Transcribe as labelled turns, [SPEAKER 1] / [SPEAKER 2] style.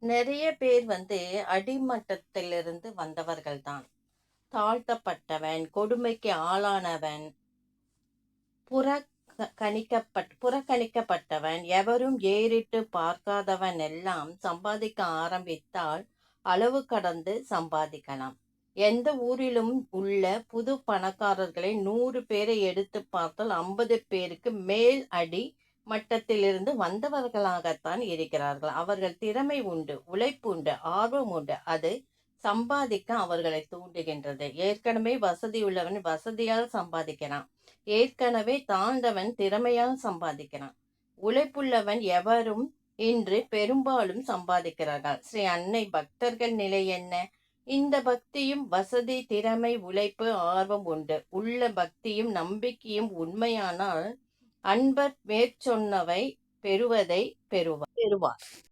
[SPEAKER 1] நிறைய பேர் அடிமட்டத்திலிருந்து வந்தவர்கள் தான். தாழ்த்தப்பட்டவன், கொடுமைக்கு ஆளானவன், புறக்கணிக்கப்பட்டவன், எவரும் ஏறிட்டு பார்க்காதவன் எல்லாம் சம்பாதிக்க ஆரம்பித்தால் அளவு கடந்து சம்பாதிக்கலாம். எந்த ஊரிலும் உள்ள புது பணக்காரர்களை 100 பேரை எடுத்து பார்த்தால் 50 பேருக்கு மேல் அடி மட்டத்திலிருந்து வந்தவர்களாகத்தான் இருக்கிறார்கள். அவர்கள் திறமை உண்டு, உழைப்பு உண்டு, ஆர்வம் உண்டு. அது சம்பாதிக்க அவர்களை தூண்டுகின்றது. ஏற்கனவே வசதியுள்ளவன் வசதியால் சம்பாதிக்கிறான். ஏற்கனவே தாழ்ந்தவன் திறமையால் சம்பாதிக்கிறான். உழைப்புள்ளவன் எவரும் இன்று பெரும்பாலும் சம்பாதிக்கிறார்கள். ஸ்ரீ அன்னை பக்தர்கள் நிலை என்ன? இந்த பக்தியும் வசதி, திறமை, உழைப்பு, ஆர்வம் உண்டு. உள்ள பக்தியும் நம்பிக்கையும் உண்மையானால் அன்பர் மேற்சொன்னவை பெறுவதை பெறுவார்.